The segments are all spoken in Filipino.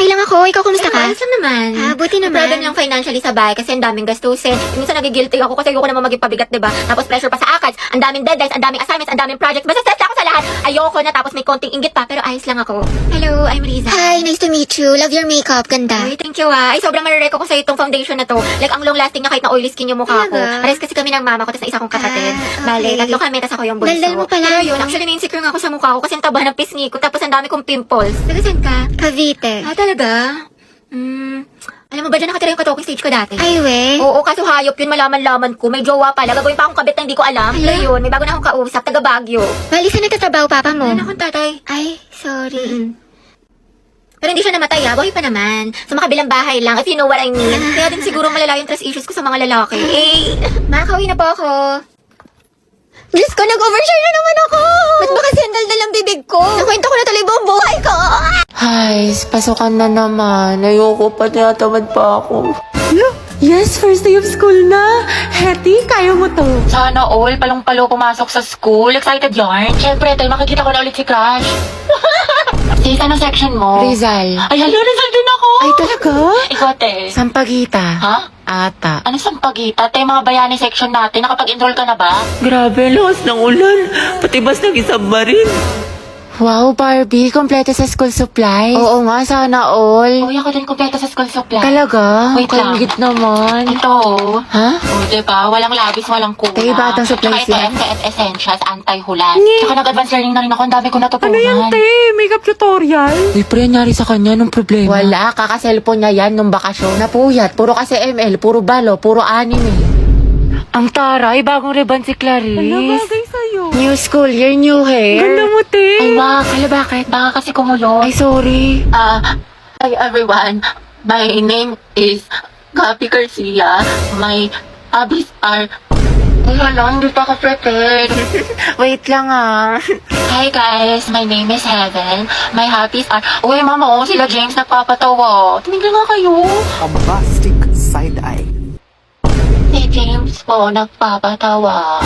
Okay lang ako. Ikaw, kumusta ka? Ayos lang naman. Buti naman. Problem lang financially sa bahay kasi ang daming gastusin. Minsan nagigilty ako kasi ayoko naman maging pabigat, diba? Tapos pressure pa sa ACADS, ang daming deadlines, ang daming assignments, ang daming projects. Basta stress ako sa lahat. Ayoko na tapos may konting inggit pa pero ayos lang ako. Hello, I'm Riza. Hi, nice to meet you. Love your makeup. Ganda. Ay, thank you Ay, sobrang marireko ko sa itong foundation na to. Like, ang long lasting niya kahit na oily skin yung mukha ko. Talaga? Pares kasi kami ng mama ko, tapos na isa kong kapatid. Bale, Okay. 3 kami, tapos ako yung bunso. Daldal mo pala. Pero yun, actually, na-insecure nga ako sa mukha ko kasi ang taba ng pisngi ko, tapos ang dami kong pimples. Taga saan ka? Cavite. Talaga? Alam mo ba dyan nakatira yung ka-talking stage ko dati? Ay, we. Oo, kaso hayop yun, malaman-laman ko. May jowa pala. Gagawin pa akong kabit na hindi ko alam. Hala? Pero yun, may bago na akong kausap, taga Baguio. Bali, saan nagtatrabaho papa mo? Ano akong tatay? Ay, sorry. Pero hindi siya namatay buhay pa naman. Sa makabilang bahay lang, if you know what I mean. Kaya din siguro malala yung trust issues ko sa mga lalaki. Makakauwi na po ako. Diyos ko, nag-overshare na naman ako! Ba't ba kasi ang daldal ang bibig ko? Nakwento ko na tuloy buong buhay ko! Ay, pasukan na naman. Ayoko pa, tinatamad pa ako. Yes, first day of school na. Hetty, kaya mo to. Sana all, palong-palo pumasok sa school. Excited yarn. Siyempre, tayo makikita ko na ulit si Crush. Sis, anong section mo? Rizal. Ay, hala, Rizal din ako. Ay, talaga? Ikaw, te. Sampagita. Ha? Ata. Ano sampagita? Tayo mga bayani section natin. Nakapag-enroll ka na ba? Grabe, lakas ng ulan. Pati bas nag-isubmarine. Wow, Barbie, kompleto sa school supply. Oo nga, sana all. Uy, ako din kumpleto sa school supply. Talaga? Wait lang. Kalingit naman. Ito, Ha? oh, diba? Walang labis, walang kuna. Tayo batang supplies Tsaka yan. ito, FKS Essentials, anti-hulan. Tsaka nag-advance learning na rin ako. Ang dami ko natutunan. Ano yan, te? Makeup tutorial? Uy, pre, nangyari sa kanya nung problema. Wala, kaka-cellphone niya yan nung bakasyon. Napuyat, puro kasi ML, puro balo, puro anime. Ang taray, bagong ribbon si Clarice. Ano bagay sa'yo? New school year, new hair. Ganda mo, te. Ay, wag. Hala, bakit? Baka kasi kumulo. Ay, sorry. Hi everyone. My name is Gabi Garcia. My hobbies are... Ay, hala, hindi pa ako prepared. Wait lang ah. Hi guys, my name is Heaven. My hobbies are... Uy, mama, oh, sila James nagpapatawa. Tumigil nga kayo. A bombastic side-eye. Si James po nagpapatawa.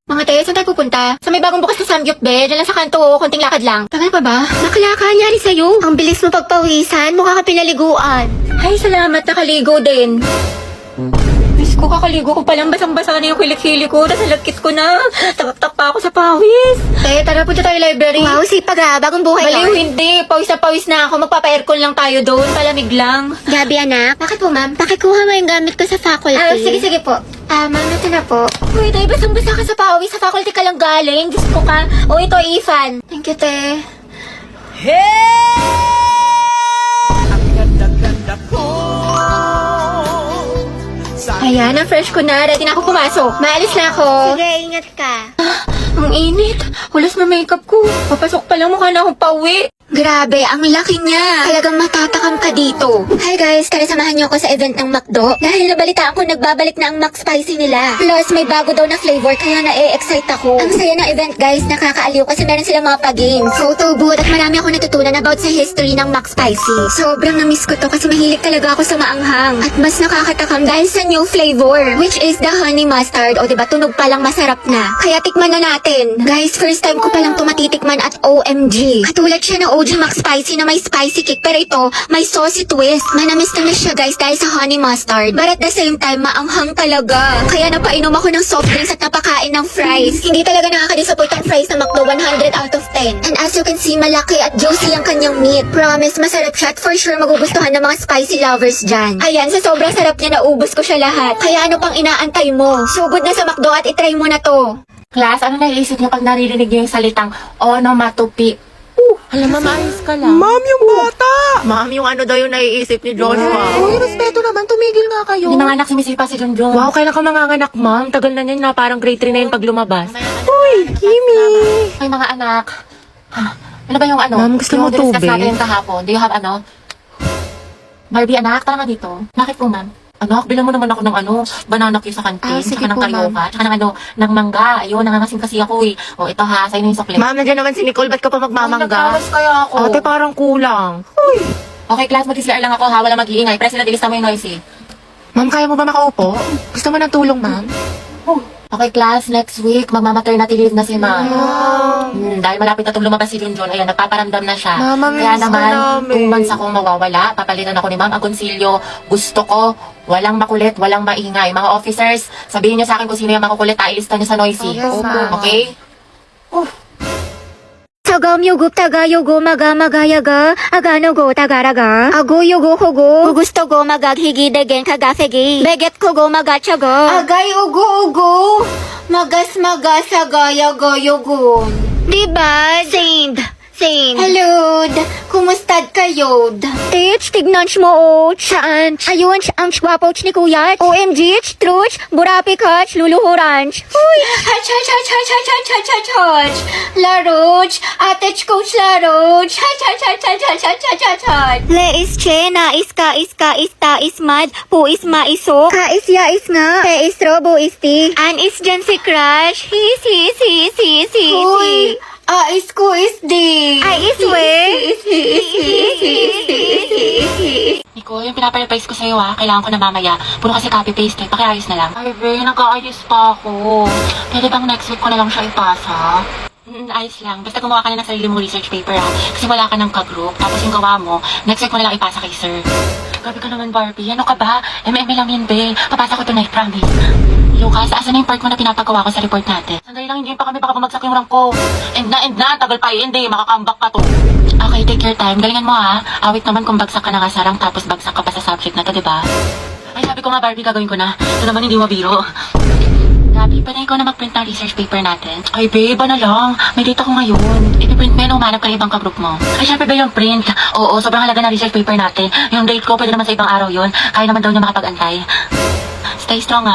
Mga tayo, saan tayo pupunta? Sa may bagong bukas na Samgyup, be. Diyan lang sa kanto, konting lakad lang. Tagal pa ba? Bakla ka, nyari sa'yo. Ang bilis mo pagpawisan, mukha ka pinaliguan. Ay, salamat, nakaligo din. Diyos ko, kakaligo ko palang basang-basa na yung kilik-hili ko. Tapos nalagkit ko na. Takak-tak pa ako sa pawis. Tara, punta tayo library. Wow, sipag bagong buhay Baliw, yun. hindi. Pawis na pawis na ako. Magpapa-aircon lang tayo doon. Palamig lang. Gabi, anak. Bakit po, ma'am? Pakikuha mo yung gamit ko sa faculty. Sige po. Ma'am, ito na po. Uy, tayo, basang-basa ka sa pawis. Sa faculty ka lang galing. Diyos ko ka. O, ito, Ifan. Thank you, te. Ayan, ang fresh ko na. Ready na ako pumasok. Maalis na ako. Sige, ingat ka. Ang init. Hulas na makeup ko. Papasok pa lang mukha na akong pauwi. Grabe, ang laki niya. Talagang matatakam ka dito. Hi guys, tara samahan niyo ako sa event ng McDo. Dahil nabalitaan ko nagbabalik na ang McSpicy nila. Plus, may bago daw na flavor kaya na-excite ako. Ang saya ng event guys, nakakaaliw kasi meron silang mga pa-games. Photo booth at marami ako natutunan about sa history ng McSpicy. Sobrang na-miss ko to kasi mahilig talaga ako sa maanghang. At mas nakakatakam dahil sa new flavor, which is the honey mustard. O diba, tunog pa lang masarap na. Kaya tikman na natin. Guys, first time ko palang tumatitikman at OMG. Katulad siya ng OG McSpicy na may spicy kick pero ito, may saucy twist. Manamis-tamis siya guys dahil sa honey mustard. But at the same time, maanghang talaga. Kaya napainom ako ng soft drinks at napakain ng fries. Hindi talaga nakaka-disappoint ang fries ng McDo, 100 out of 10. And as you can see, malaki at juicy ang kanyang meat. Promise, masarap siya at for sure magugustuhan ng mga spicy lovers dyan. Ayan, sa sobrang sarap niya, naubos ko siya lahat. Kaya ano pang inaantay mo? Sugod na sa McDo at itry mo na to. Class, ano naiisip niyo pag naririnig niyo yung salitang onomatopoeia? Alam, mama, ayos ka lang. Ma'am, yung bata! Ma'am, yung ano daw yung naiisip ni Joshua. Uy, respeto naman, tumigil nga kayo. Hindi nanganak sumisipa si Junjun. Wow, kailan ka manganganak, ma'am? Tagal na niyan na, parang grade 3 na yun pag lumabas. Uy, Kimi! Ay, mga anak. Ano ba yung ano? Ma'am, gusto mo yung tubig? discuss natin kahapon. Do you have ano? Barbie, anak, tara nga dito. Bakit po, ma'am? Anak, bilang mo naman ako ng ano, banana cue sa kantin, Sige tsaka ng po, karyoka, tsaka ng ano, ng mangga. Ayun, nangangasim kasi ako eh. O, ito ha, sa'yo na yung sukli. Ma'am, nandiyan naman si Nicole. Ba't ka pa magmamangga? Nagkawas kaya ako. Ate, parang kulang. Okay, class, mag-disler lang ako ha, wala mag-iingay. President, ilista mo yung noisy. Ma'am, kaya mo ba makaupo? Gusto mo ng tulong, ma'am? Oh, Okay, class, next week, magmamaternity leave na si Ma. Dahil malapit na itong lumabas si Junjun, ayan, nagpaparamdam na siya. Mama, Kaya miss ko naman, namin. 2 months akong mawawala. Papalitan ako ni Ma'am Agoncillo. Gusto ko, walang makulit, walang maingay. Mga officers, sabihin niyo sa akin kung sino yung makukulit, ailista niyo sa noisy. Yes, ma'am. Okay? Sagam yugup taga yugo maga magayaga agano go tagaraga ago yugo kogo gusto go magaghigidegen kagafegi beget ko go magachaga agay ugo ugo magas magas agayaga yugo diba same hello kumustad kayo Tich tignan mo o saan ayun ang gwapo ni kuya OMG truch burapi kach luluhuran uy hach laruch atech coach laruch hach leis che na iska ista ismad po isma iso ka isya is nga pe isrobo isti an is dyan si crush his uy is ko is di ay is we Nicole, yung pinaparevise ko sa'yo kailangan ko na mamaya. Puro kasi copy-paste pakiayos na lang. Ay, be, nag-aayos pa ako. Pwede bang next week ko na lang siya ipasa? Ayos lang. Basta gumawa ka na ng sarili mong research paper Kasi wala ka ng ka-group. Tapos yung gawa mo, next week mo na lang ipasa kay sir. Grabe ka naman, Barbie. Ano ka ba? MM lang yan, be. Papasa ko tonight, promise. Lucas, asan na yung part mo na pinapagawa ko sa report natin? Sandali lang, hindi pa kami baka bumagsak yung rank ko. End na, tagal pa hindi. Makakambak ka to. Okay, take your time. Galingan mo Awit naman kung bagsak ka na nga sa rank tapos bagsak ka pa sa subject na to, diba? Ay, sabi ko nga, Barbie, gagawin ko na. Ito naman hindi mabiro. Gabi, pwede ikaw na mag-print ng research paper natin? Ay, babe, na lang. May data ko ngayon. I-print mo yun, umanap ka ng ibang ka-group mo. Ay, syempre ba yung print? Oo, sobrang halaga ng research paper natin. Yung date ko, pwede naman sa ibang araw yun. Kaya naman daw niya makapag-antay. Stay strong,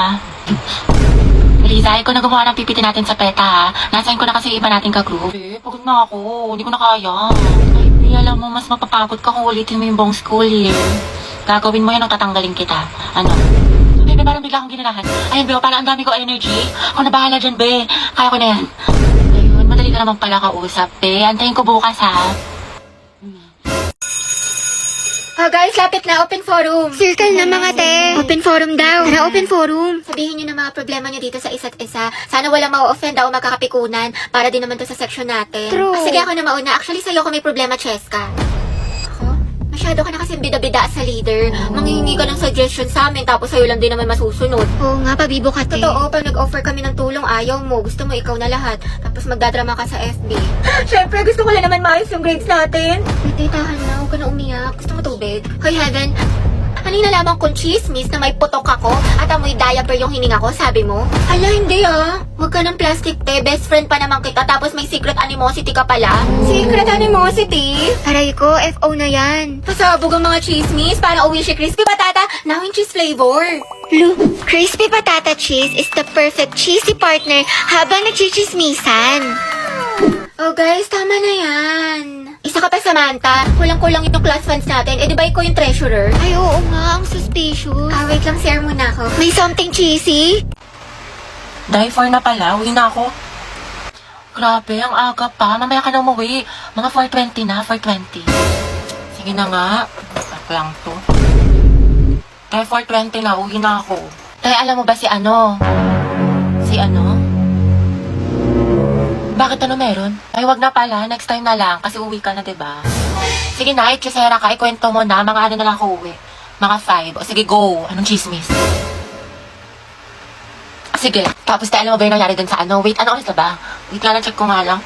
Riza, ikaw na gumawa ng PPT natin sa PETA, Nasain ko na kasi iba nating ka-group. Pagod na ako. Hindi ko na kaya. Ay, alam mo, mas mapapagod ka kung ulitin mo yung buong school year. Gagawin mo yan o tatanggalin kita. Ano? Ay, be, parang bigla akong ginanahan. Ayun, be, parang ang dami ko energy. Ako na bahala dyan, be. Kaya ko na yan. Ayun, madali ka naman pala kausap, be. Antayin ko bukas, guys, lapit na open forum. Circle na mga te. Open forum daw. Tara, open forum. Sabihin nyo na mga problema nyo dito sa isa't isa. Sana walang ma-offend o magkakapikunan para din naman to sa section natin. True. Sige, ako na mauna. Actually, sa'yo ko may problema, Cheska. Ako? Masyado ka na kasi bida-bida sa leader. Manghihingi ka ng suggestion sa amin tapos sa'yo lang din naman masusunod. Oo nga, pabibo ka te. Totoo, pag nag-offer kami ng tulong, ayaw mo. Gusto mo ikaw na lahat. Tapos magdadrama ka sa FB. Siyempre, gusto ko lang naman maayos yung grades natin. Titahan na, huwag ka na umiyak. Gusto mo tubig? Hoy, Heaven, kanina lamang kung chismis na may putok ako at amoy diaper yung hininga ko, sabi mo? Hala, hindi Huwag ka ng plastic te, best friend pa naman kita tapos may secret animosity ka pala. Secret animosity? Aray ko, FO na yan. Pasabog ang mga chismis para uwi si crispy patata, now in cheese flavor. Crispy patata cheese is the perfect cheesy partner habang nagchichismisan. Oh guys, tama na yan. Isa ka pa, Samantha. Kulang-kulang yung class funds natin. Eh, di ba ikaw yung treasurer? Ay, oo nga. Ang suspicious. Wait lang, share muna ako. May something cheesy? Dahil 4 na pala, uwi na ako. Grabe, ang aga pa. Mamaya ka na umuwi. Mga 4:20 na, 4:20. Sige na nga. Ako lang to. Dahil 4:20 na, uwi na ako. Dahil alam mo ba si ano? Si ano? Bakit ano meron? Ay, wag na pala. Next time na lang. Kasi uwi ka na, diba? Sige na, itchusera ka. Ikwento mo na. Mga ano na lang ako uwi. Mga 5. O sige, go. Anong chismis? Sige. Tapos alam mo ba yung nangyari dun sa ano? Wait, ano oras na ba? Wait nga lang, check ko nga lang.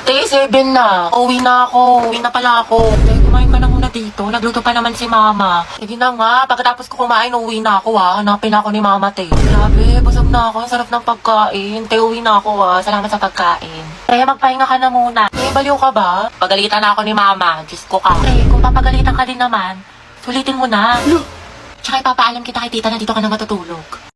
Day 7 na. Uwi na ako. Uwi na pala ako. Day, kumain ka na muna dito. Nagluto pa naman si mama. Sige na nga. Pagkatapos ko kumain, uwi na ako Hanapin ako ni mama, te. Grabe, busog na ako. Ang sarap ng pagkain. Te, uwi na ako Salamat sa pagkain. Kaya magpahinga ka na muna. Te, baliw ka ba? Pagalitan na ako ni mama. Diyos ko ka. Te, kung papagalitan ka din naman, sulitin mo na. Tsaka ipapaalam kita kay tita na dito ka na matutulog.